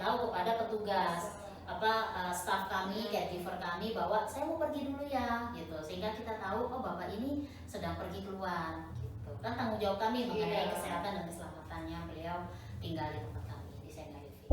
memberitahu kepada petugas staf kami, caregiver kami bahwa saya mau pergi dulu ya gitu, sehingga kita tahu oh bapak ini sedang pergi keluar gitu. Kan tanggung jawab kami mengenai kesehatan dan keselamatannya beliau tinggal di tempat kami di Senior Living.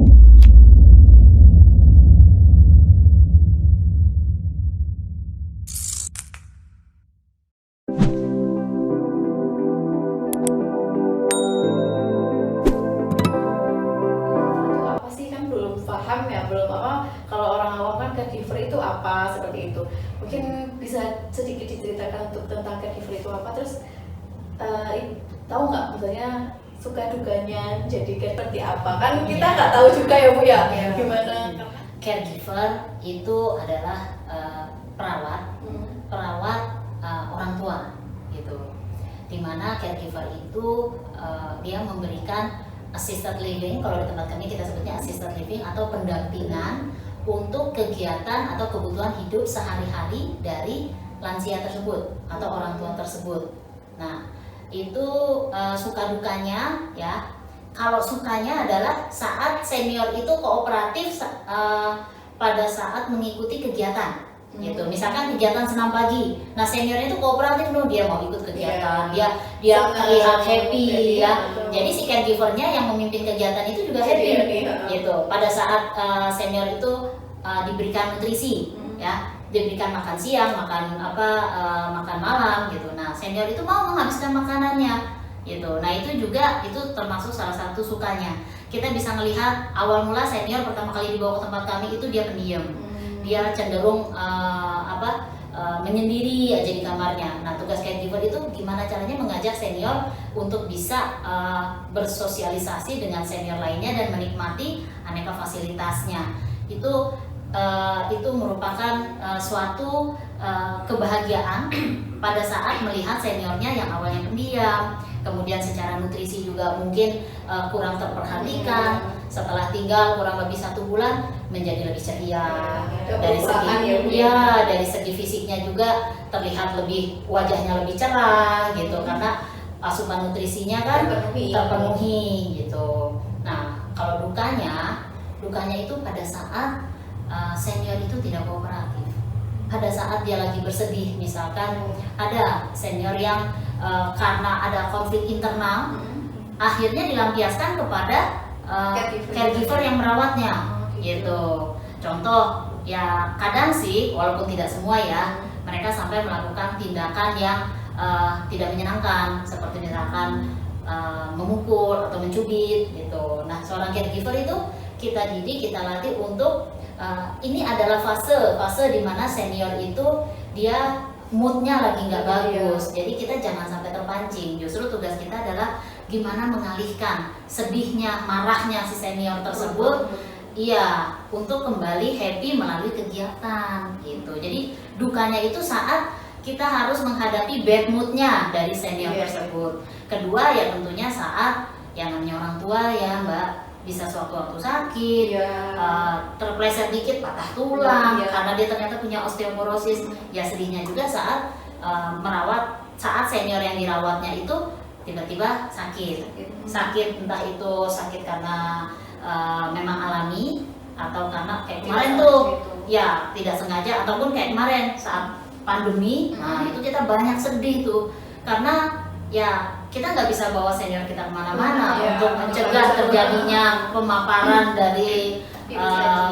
Kalau orang awam kan caregiver itu apa, seperti itu. Mungkin bisa sedikit diceritakan untuk tentang caregiver itu apa, terus tahu nggak misalnya suka duganya jadi seperti apa, kan kita nggak tahu juga ya Bu ya, gimana. Caregiver itu adalah perawat orang tua gitu, dimana caregiver itu dia memberikan assisted living, kalau di tempat kami kita sebutnya assisted living atau pendampingan untuk kegiatan atau kebutuhan hidup sehari-hari dari lansia tersebut atau orang tua tersebut. Nah, itu suka dukanya ya. Kalau sukanya adalah saat senior itu kooperatif pada saat mengikuti kegiatan. Gitu. Misalkan kegiatan senam pagi, nah seniornya itu kooperatif loh, dia mau ikut kegiatan, dia terlihat happy ya. Jadi si caregivernya yang memimpin kegiatan itu juga happy gitu. Pada saat senior itu diberikan nutrisi ya, diberikan makan siang, makan malam gitu. Nah senior itu mau menghabiskan makanannya gitu. Nah itu juga itu termasuk salah satu sukanya. Kita bisa melihat awal mula senior pertama kali dibawa ke tempat kami itu dia pendiam. Dia cenderung menyendiri aja di kamarnya. Nah, tugas caregiver itu gimana caranya mengajak senior untuk bisa bersosialisasi dengan senior lainnya dan menikmati aneka fasilitasnya. Itu merupakan suatu kebahagiaan pada saat melihat seniornya yang awalnya pendiam, kemudian secara nutrisi juga mungkin kurang terperhatikan. Setelah tinggal kurang lebih 1 bulan menjadi lebih ceria, dari segi fisiknya juga terlihat wajahnya lebih cerah gitu, karena asupan nutrisinya kan terpenuhi gitu. Nah kalau dukanya itu pada saat senior itu tidak kooperatif. Pada saat dia lagi bersedih, misalkan ada senior yang karena ada konflik internal, akhirnya dilampiaskan kepada caregiver yang merawatnya gitu. Contoh ya, kadang sih walaupun tidak semua ya, mereka sampai melakukan tindakan yang tidak menyenangkan, seperti misalkan memukul atau mencubit gitu. Nah seorang caregiver itu kita didik, kita latih untuk ini adalah fase di mana senior itu dia moodnya lagi nggak bagus, jadi kita jangan sampai terpancing. Justru tugas kita adalah gimana mengalihkan sedihnya, marahnya si senior tersebut, untuk kembali happy melalui kegiatan gitu. Jadi dukanya itu saat kita harus menghadapi bad moodnya dari senior tersebut. Kedua ya tentunya saat yang namanya orang tua ya Mbak, bisa sewaktu-waktu sakit, terpleset dikit patah tulang karena dia ternyata punya osteoporosis. Ya sedihnya juga saat merawat, saat senior yang dirawatnya itu tiba-tiba sakit, entah itu sakit karena memang alami atau karena kayak kemarin tuh ya tidak sengaja, ataupun kayak kemarin saat pandemi. Nah itu kita banyak sedih tuh, karena ya kita nggak bisa bawa senior kita kemana-mana untuk mencegah terjadinya pemaparan dari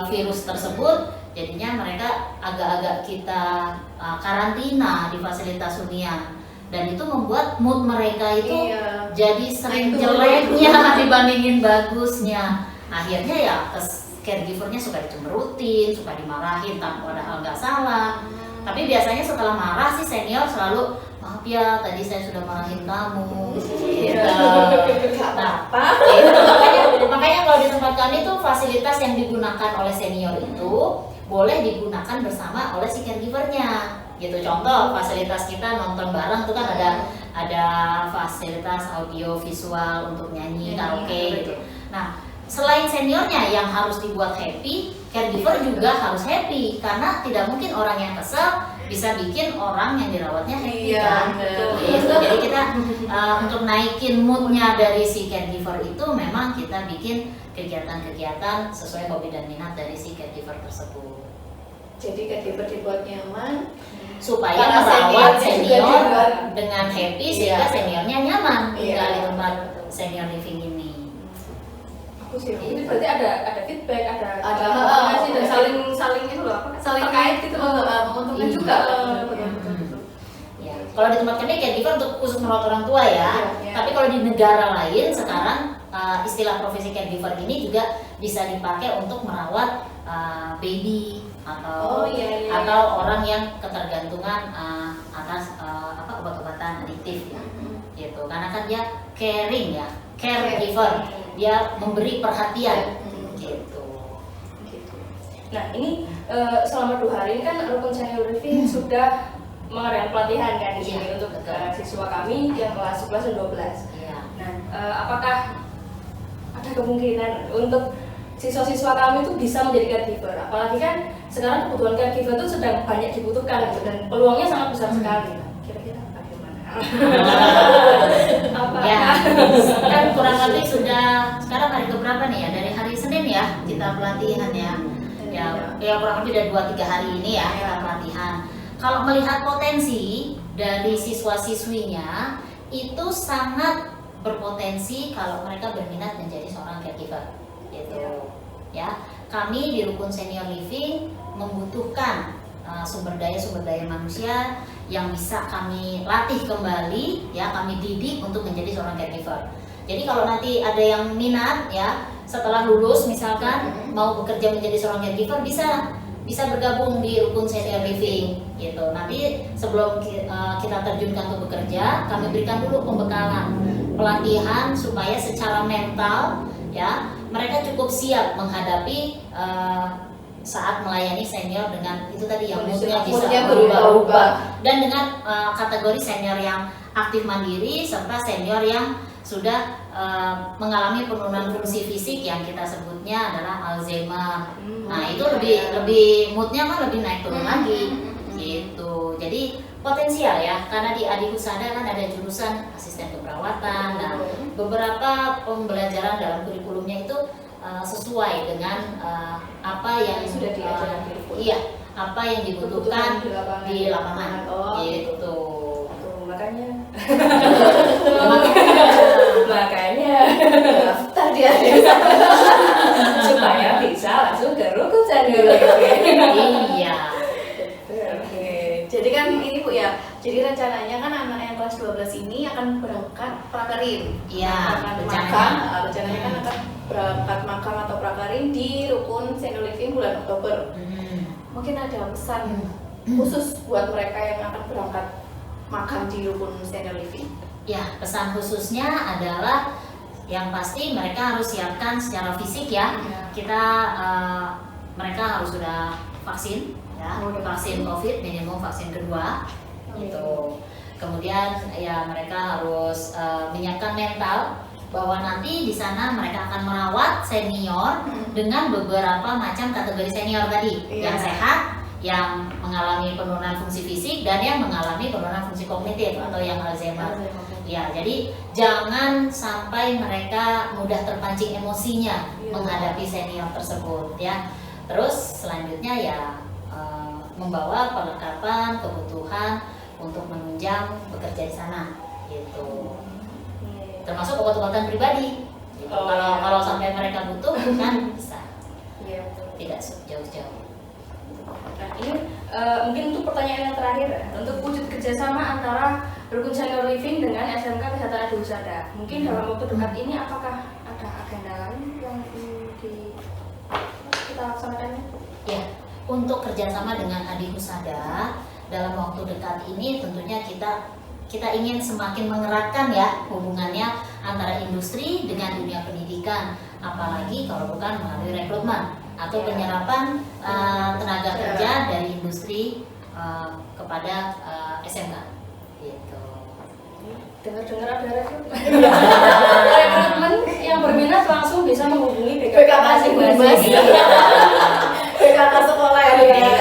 virus tersebut. Jadinya mereka agak-agak kita karantina di fasilitas hunian, dan itu membuat mood mereka itu jadi sering jeleknya dibandingin bagusnya. Akhirnya ya caregivernya suka dicemberutin, suka dimarahin tanpa padahal nggak salah. Tapi biasanya setelah marah sih senior selalu, maaf ya tadi saya sudah marahin kamu gitu. Nah, makanya kalau di tempat kami tuh fasilitas yang digunakan oleh senior itu boleh digunakan bersama oleh si caregivernya gitu. Contoh fasilitas kita nonton bareng tuh kan ada fasilitas audio visual untuk nyanyi karaoke gitu. Nah selain seniornya yang harus dibuat happy, caregiver juga harus happy, karena tidak mungkin orang yang kesel bisa bikin orang yang dirawatnya happy Iya, kan. betul. Gitu. Jadi kita untuk naikin moodnya dari si caregiver itu memang kita bikin kegiatan-kegiatan sesuai hobi dan minat dari si caregiver tersebut. Jadi caregiver dibuat nyaman Supaya para merawat seniornya juga senior dibuat dengan happy Iya. sehingga seniornya nyaman Iya. tinggal di tempat senior living ini. aku sih Ini berarti ada feedback, ada Ada, dan saling itu loh apa? saling kait gitu menguntungkan Iya. juga kan. Betul. Ya, kalau di tempat kami caregiver untuk khusus merawat orang tua ya. Iya. Tapi kalau di negara lain sekarang istilah profesi caregiver ini juga bisa dipakai untuk merawat baby atau Iya. atau orang yang ketergantungan atas obat-obatan adiktif ya. Gitu. Karena kan dia caring ya, caregiver. Dia memberi perhatian gitu. Gitu. Nah ini selama 2 hari ini kan Rukun Senior Living sudah mengadakan pelatihan kan di sini Iya, untuk betul. siswa kami yang kelas 11 dan 12. Iya. Nah, apakah ada kemungkinan untuk siswa-siswa kami itu bisa menjadi caregiver? Apalagi kan sekarang kebutuhan caregiver itu sedang banyak dibutuhkan gitu, dan peluangnya sangat besar sekali. Kira-kira bagaimana? Apa? Ya, kan kurang lebih sudah sekarang hari keberapa nih ya? Dari hari Senin ya kita pelatihan ya. Ya kurang lebih dari 2-3 hari ini ya kita pelatihan. Kalau melihat potensi dari siswa-siswinya itu sangat berpotensi kalau mereka berminat menjadi seorang caregiver gitu. Ya, kami di Rukun Senior Living membutuhkan sumber daya manusia yang bisa kami latih kembali, ya kami didik untuk menjadi seorang caregiver. Jadi kalau nanti ada yang minat ya setelah lulus misalkan mau bekerja menjadi seorang caregiver bisa bergabung di Rukun Senior Living gitu. Nanti sebelum kita terjunkan untuk bekerja, kami berikan dulu pembekalan pelatihan supaya secara mental ya mereka cukup siap menghadapi saat melayani senior dengan itu tadi yang moodnya bisa berubah-ubah, dan dengan kategori senior yang aktif mandiri serta senior yang sudah mengalami penurunan fungsi fisik yang kita sebutnya adalah Alzheimer. Nah itu lebih moodnya kan lebih naik turun lagi gitu. Jadi potensial ya, karena di Adi Husada kan ada jurusan asisten keperawatan. Nah beberapa pembelajaran dalam kurikulumnya itu sesuai dengan apa yang sudah diajarkan di kurikulum. Iya, apa yang dibutuhkan Kebutuhan di lapangan gitu. Tuh, makanya Makanya daftar dia supaya bisa langsung ke Rukun Senior Living. Iya. Oke, jadi kan ini Bu ya, jadi rencananya kan anak yang kelas 12 ini akan berangkat prakarim. Iya, akan rencananya. rencananya kan akan berangkat magang atau prakarim di Rukun Senior Living bulan Oktober. Mungkin ada pesan khusus buat mereka yang akan berangkat magang di Rukun Senior Living. Ya, pesan khususnya adalah yang pasti mereka harus siapkan secara fisik ya. Kita mereka harus sudah vaksin ya, vaksin COVID minimum vaksin kedua gitu. Kemudian ya mereka harus menyiapkan mental bahwa nanti di sana mereka akan merawat senior dengan beberapa macam kategori senior tadi, yang sehat, yang mengalami penurunan fungsi fisik, dan yang mengalami penurunan fungsi kognitif atau yang Alzheimer. Ya, jadi jangan sampai mereka mudah terpancing emosinya menghadapi senior tersebut ya. Terus selanjutnya ya membawa perlengkapan kebutuhan untuk menunjang bekerja di sana gitu. Termasuk obat-obatan pribadi. Gitu. Kalau sampai mereka butuh kan bisa. Iya, betul. Tidak jauh-jauh. Nah ini mungkin untuk pertanyaan yang terakhir ya, untuk wujud kerjasama antara Rukun Senior Living dengan SMK Kesehatan Adi Husada. Mungkin dalam waktu dekat ini apakah ada agenda lain yang kita laksanakan? Ya, untuk kerjasama dengan Adi Husada dalam waktu dekat ini tentunya kita ingin semakin mengeratkan ya hubungannya antara industri dengan dunia pendidikan, apalagi kalau bukan melalui rekrutmen atau penyerapan tenaga kerja dari industri kepada SMK gitu. Dengar-dengar ada rekrutmen yang berminat langsung bisa menghubungi BKK masing-masing. BKK sekolah ya,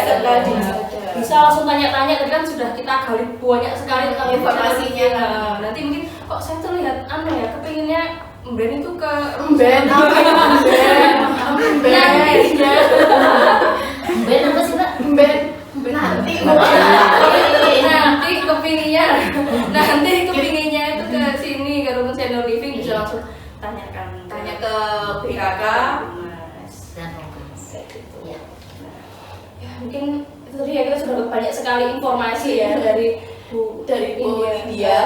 SMK di bisa langsung tanya-tanya. Tadi kan sudah kita gali banyak sekali tentang Informasinya. Nah, nanti mungkin kok saya terlihat aneh ya, kepinginnya Mben itu ke Ben Ben apa sih Mbak? nanti nanti kepinginnya itu ke sini ke Rukun Senior Living, bisa langsung tanyakan tanya ke BKK. Mas. Dan Rokas. Kayak gitu. Ya. Ya, mungkin itu tadi ya, kita sudah dapat banyak sekali informasi ya dari Bu Lydia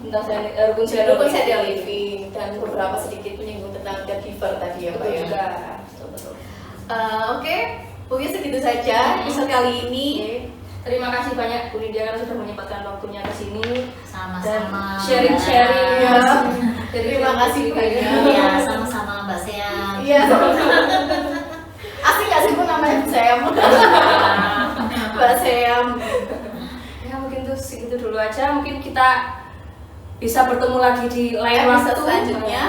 tentang Rukun Rukun Senior Senior Living dan beberapa sedikit menyinggung tentang caregiver tadi ya Pak Betul ya. juga. Betul. Oke, mungkin segitu saja episode kali ini. Terima kasih banyak Bu Lydia karena sudah menyempatkan waktunya ke sini dan Sama-sama. sharing-sharing. Ya. Jadi Terima kasih banyak. Ya, sama-sama Mbak Sean. Iya. Asik gak sih Bu namanya Sam? Mbak Sam. Ya mungkin tuh segitu dulu aja. Mungkin kita bisa bertemu lagi di lain Episode waktu selanjutnya.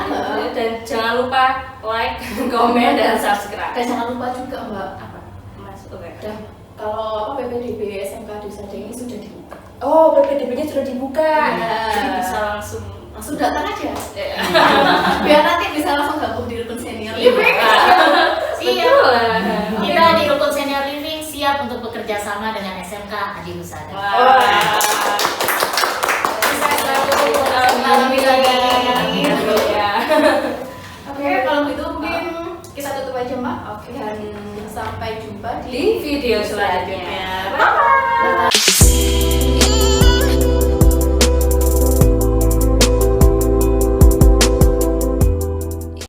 dan jangan lupa like, komen, dan subscribe. Dan jangan lupa juga Mbak, Apa? Mas, oke. dan kalau PPDB SMK Desa ini sudah dibuka. Oh, PPDB-nya sudah dibuka. Iya. Jadi bisa langsung Langsung datang aja. Biar nanti bisa langsung gabung di Rukun Senior Iya. Living. Siap. Betul. Kita di Rukun Senior Living siap untuk bekerja sama dengan SMK Adi Husada. Wah. Saya selalu Alhamdulillah. mengalami. Ya. Oke, kalau gitu mungkin kita tutup aja Mbak. Oke, dan sampai jumpa Di video selanjutnya. Bye.